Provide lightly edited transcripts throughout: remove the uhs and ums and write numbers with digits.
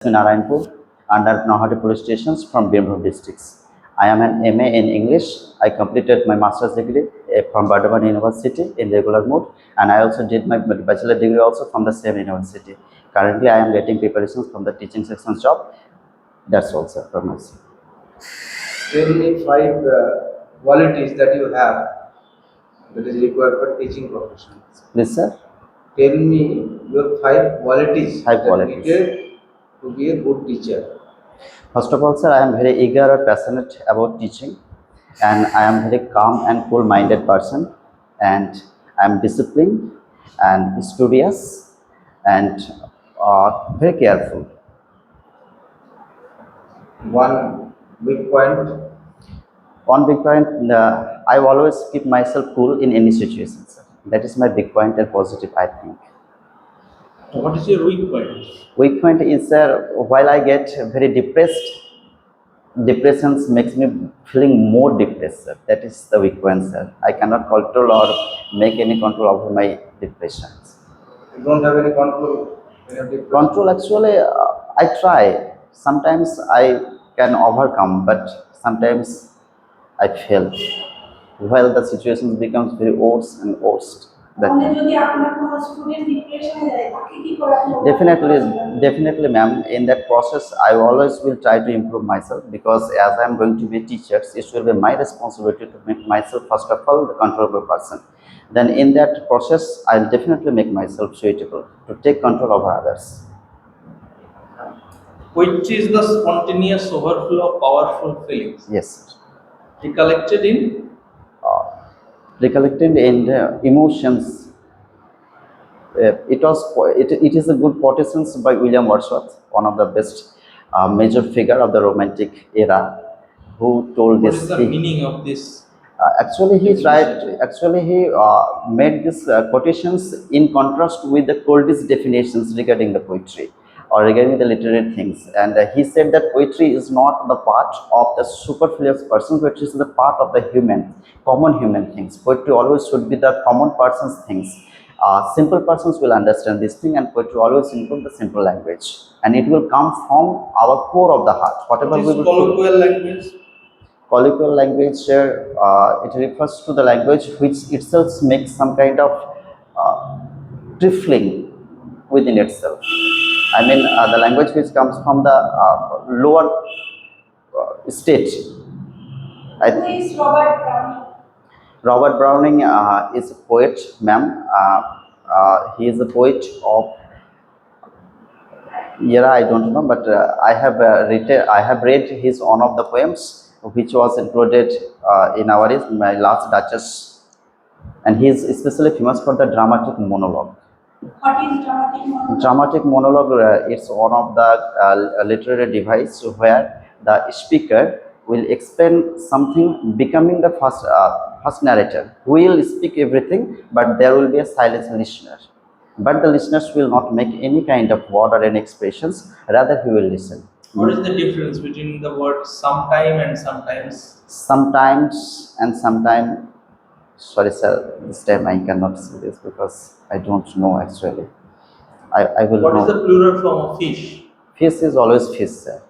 in Narayanpur under Nahati police stations from Berhampore districts. I am an MA in English. I completed my master's degree from Bardhaman University in regular mode, and I also did my bachelor degree also from the same university. Currently, I am getting preparations from the teaching section job. That's also from myself. Tell me five qualities that you have that is required for teaching profession. Please, sir. Tell me your five qualities Five that qualities. needed to be a good teacher. First of all, sir, I am very eager or passionate about teaching, and I am very calm and cool-minded person, and I am disciplined and studious and very careful. One big point. One big point, I always keep myself cool in any situation, sir. That is my big point and positive, I think. What is your weak point? Weak point is, sir, while I get very depressed, depression makes me feeling more depressed, sir. That is the weak point, sir. I cannot control or make any control over my depressions. You don't have any control. Control, actually, I try. Sometimes I can overcome, but sometimes I fail. While the situation becomes very worse and worse. Definitely, ma'am. In that process, I always will try to improve myself, because as I am going to be a teacher, it will be my responsibility to make myself first of all the controllable person. Then in that process, I'll definitely make myself suitable to take control over others. Which is the spontaneous overflow of powerful feelings. Yes. Recollected in Emotions. It is a good quotation by William Wordsworth, one of the best major figure of the Romantic era, who told what this. is the meaning of this? Actually, he made these quotations in contrast with the coldest definitions regarding the poetry or regarding the literary things. And he said that poetry is not the part of the superfluous person, but it is the part of the common human things. Poetry always should be the common person's things. Simple persons will understand this thing, and poetry always include the simple language. And it will come from our core of the heart. Whatever What is we will colloquial language? Colloquial language, it refers to the language which itself makes some kind of trifling within itself. I mean, the language which comes from the lower state. Who is Robert Browning? Robert Browning is a poet, ma'am. He is a poet of era, I don't know, but I have read his one of the poems, which was included in my last Duchess, and he is especially famous for the dramatic monologue. What is dramatic monologue? Dramatic monologue, it's one of the literary device where the speaker will explain something, becoming the first narrator. We will speak everything, but there will be a silent listener. But the listeners will not make any kind of word or any expressions, rather he will listen. What is the difference between the word sometime and sometimes? Sometimes and sometime. Sorry, sir, this time I cannot say this because I don't know actually. I will What know. is the plural form of fish? Fish is always fish, sir.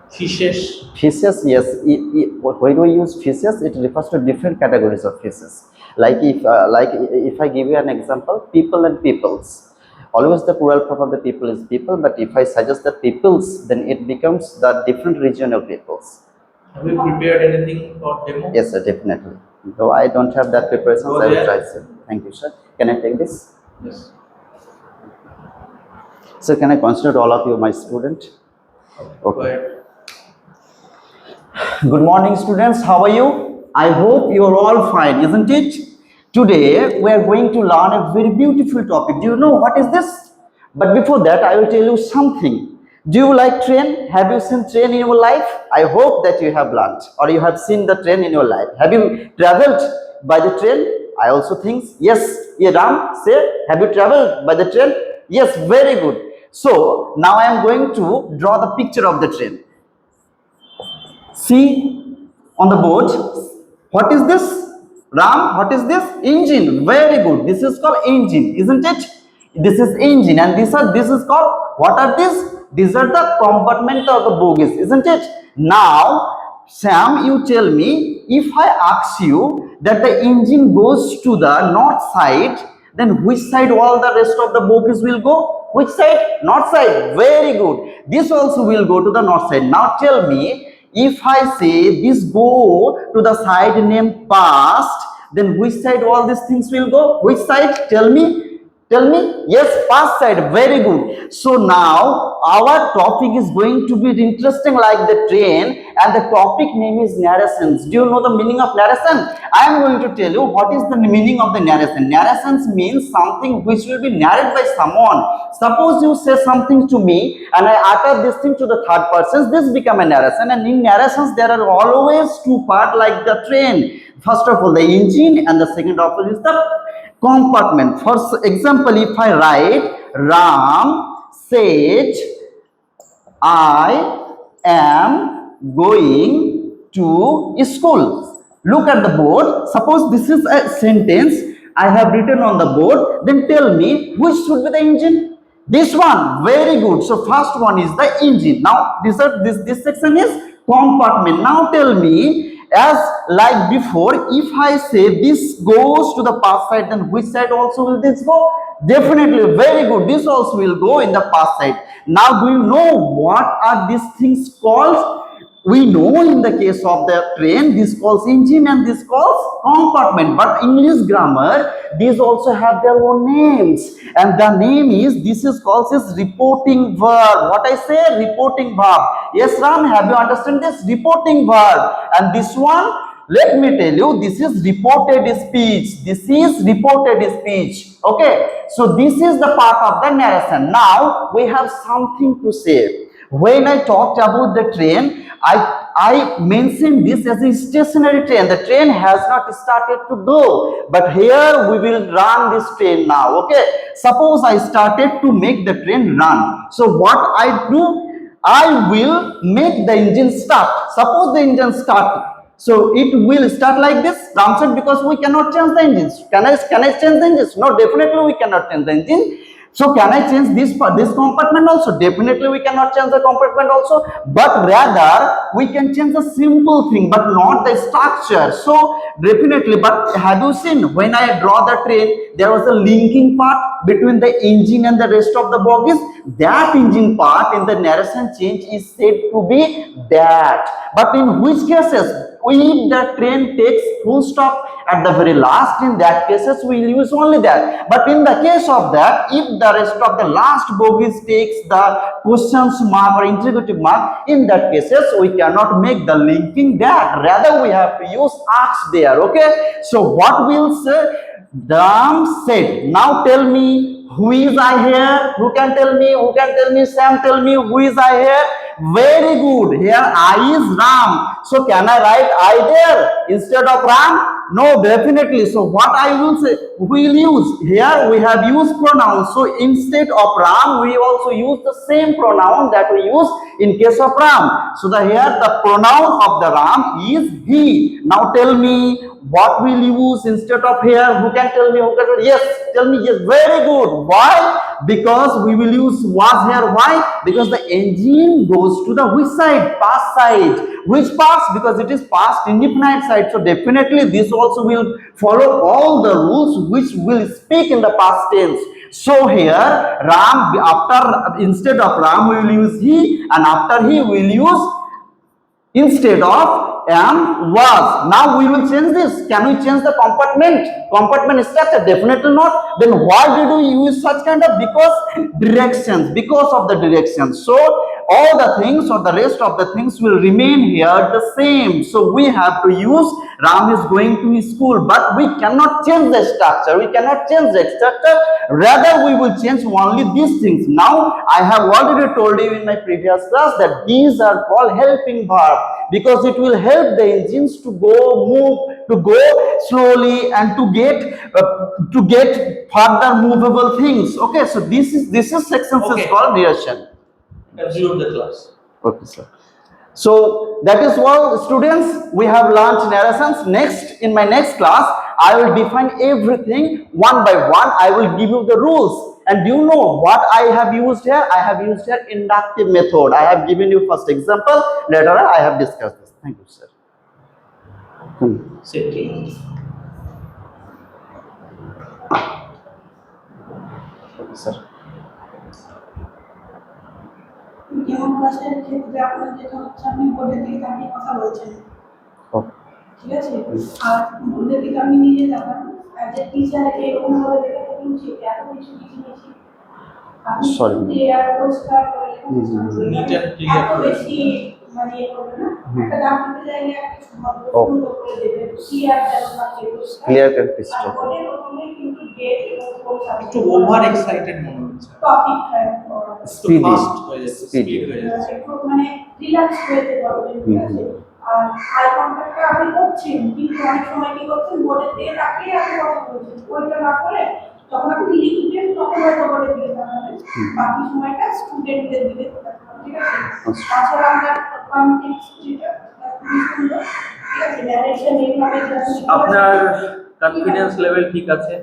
Fishes. Fishes, yes. When we use fishes, it refers to different categories of fishes. Like if I give you an example, people and peoples. Always the plural form of the people is people, but if I suggest the peoples, then it becomes the different regional peoples. Have you prepared anything for demo? Yes, sir, definitely. Though I don't have that preparation, I will try, sir. Thank you, sir. Can I take this? Yes. Sir, can I consider all of you my student? Go ahead. Good morning, students. How are you? I hope you are all fine, isn't it? Today, we are going to learn a very beautiful topic. Do you know what is this? But before that, I will tell you something. Do you like train? Have you seen train in your life? I hope that you have learned or you have seen the train in your life. Have you traveled by the train? I also think yes. Yeah, Ram, say, have you traveled by the train? Yes, very good. So now I am going to draw the picture of the train. See on the board, what is this? Ram, what is this? Engine. Very good. This is called engine, isn't it? This is engine, and this is called, what are these? These are the compartment of the bogies, isn't it? Now, Sam, you tell me, if I ask you that the engine goes to the north side, then which side all the rest of the bogies will go? Which side? North side. Very good. This also will go to the north side. Now tell me, if I say this go to the side named past, then which side all these things will go? Which side? Tell me. Tell me. Yes, past side. Very good. So now our topic is going to be interesting like the train, and the topic name is narrations. Do you know the meaning of narration? I am going to tell you what is the meaning of the narration. Narrations means something which will be narrated by someone. Suppose you say something to me and I utter this thing to the third person, this become a narration. And in narrations there are always two parts like the train. First of all the engine, and the second of all is the compartment. For example, if I write Ram said I am going to school. Look at the board. Suppose this is a sentence I have written on the board. Then tell me which should be the engine. This one. Very good. So first one is the engine. Now this section is compartment. Now tell me, as like before, if I say this goes to the past side, then which side also will this go? Definitely. Very good. This also will go in the past side. Now do you know what are these things called? We know in the case of the train, this calls engine and this calls compartment. But English grammar, these also have their own names. And the name is, this is called as reporting verb. What I say? Reporting verb. Yes, Ram, have you understood this? Reporting verb. And this one, let me tell you, this is reported speech. This is reported speech. Okay. So this is the part of the narration. Now we have something to say. When I talked about the train, I mentioned this as a stationary train. The train has not started to go, but here we will run this train now. Okay. Suppose I started to make the train run. So what I do, I will make the engine start. Suppose the engine start. So it will start like this. Ram said, because we cannot change the engines. Can I change the engines? No, definitely we cannot change the engine. So can I change this compartment also? Definitely we cannot change the compartment also, but rather we can change the simple thing, but not the structure. So definitely, but have you seen when I draw the train, there was a linking part between the engine and the rest of the bogies. That engine part in the narration change is said to be that. But in which cases? If the train takes full stop at the very last, in that cases we will use only that. But in the case of that, if the rest of the last bogies takes the questions mark or interrogative mark, in that cases we cannot make the linking that. Rather we have to use ask there. Okay. So what we'll say? Ram said. Now tell me, who is I here? Who can tell me? Who can tell me? Sam, tell me, who is I here? Very good. Here I is Ram. So can I write I there instead of Ram? No, definitely. So what I will say, we will use, here we have used pronouns. So instead of Ram, we also use the same pronoun that we use in case of Ram. So here the pronoun of the Ram is he. Now tell me, what will you use instead of here? Who can tell me? Who can tell me? Yes, tell me. Yes, very good. Why? Because we will use was here. Why? Because the engine goes to the which side? Past side. Which past? Because it is past indefinite side. So definitely this also will follow all the rules which will speak in the past tense. So here Ram, after instead of Ram we will use he, and after he we will use instead of am was. Now we will change this. Can we change the compartment structure? Definitely not. Then why did we use such kind of? Because directions, because of the directions. So all the things or the rest of the things will remain here the same. So we have to use Ram is going to school, but we cannot change the structure. We cannot change the structure. Rather we will change only these things. Now I have already told you in my previous class that these are called helping verb, because it will help the engines to go slowly and to get further movable things. Okay, so this section is called direction. Conclude the class. Okay, sir. So that is all, students. We have learned narrations. Next, in my next class, I will define everything one by one. I will give you the rules. And do you know what I have used here? I have used here inductive method. I have given you first example. Later on, I have discussed this. Thank you, sir. Setting. Okay, sir. যেমন ক্লাসের ক্ষেত্রে আপনার যেটা হচ্ছে আপনি বোর্ডের দিকে তাকিয়ে কথা বলছেন, Okay. ঠিক আছে? আর বোর্ডের দিকে আপনি নিজে তাকান, অ্যাজ এ টিচার এরকম ভাবে লেখাটা কিন্তু এত কিছু লিখেছি আপনি Sorry. ক্লিয়ার পরিষ্কার করে Neat and clear এত করে বেশি মানে ইয়ে করবে না, একটা দাম দিতে চাইলে একটা শব্দ Oh. সুন্দর করে দেবে, ক্লিয়ার যেন থাকে পরিষ্কার। Clear cut আর picture. বোর্ডের প্রথমে কিন্তু ডেট এবং কোন একটু ওভার এক্সাইটেড মনে হচ্ছে, টপিক একটু Speedy. ফাস্ট হয়ে যাচ্ছে, Speedy. স্পিড হয়ে যাচ্ছে। একটু মানে রিল্যাক্স হয়ে পারবেন, ঠিক আছে? আর আই কন্টাক্টটা আপনি করছেন, কিন্তু অনেক সময় কি করছেন বোর্ডের দিকে তাকিয়ে আপনি কথা বলছেন, ওইটা না করে যখন আপনি লিখবেন তখন হয়তো বোর্ডের দিকে তাকাবেন, বাকি সময়টা স্টুডেন্টদের দিকে তাকাবেন, ঠিক আছে? তাছাড়া আমরা কনটেক্সট যেটা খুবই সুন্দর, ঠিক আছে? ন্যারেশন এইভাবে আপনার কনফিডেন্স লেভেল ঠিক আছে,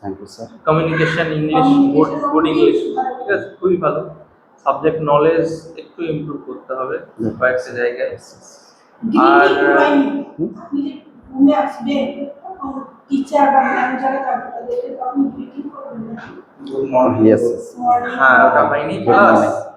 Thank you, sir. Communication English good English, ঠিক আছে, খুবই ভালো। সাবজেক্ট নলেজ একটু ইমপ্রুভ করতে হবে কয়েকটা জায়গায়। আর আপনি যে রুমে আসবেন তখন টিচার বা ম্যাম যারা থাকবে তাদেরকে তো আপনি গ্রিটিং করবেন না, গুড মর্নিং, Yes. হ্যাঁ ওটা হয়নি। Good plus morning.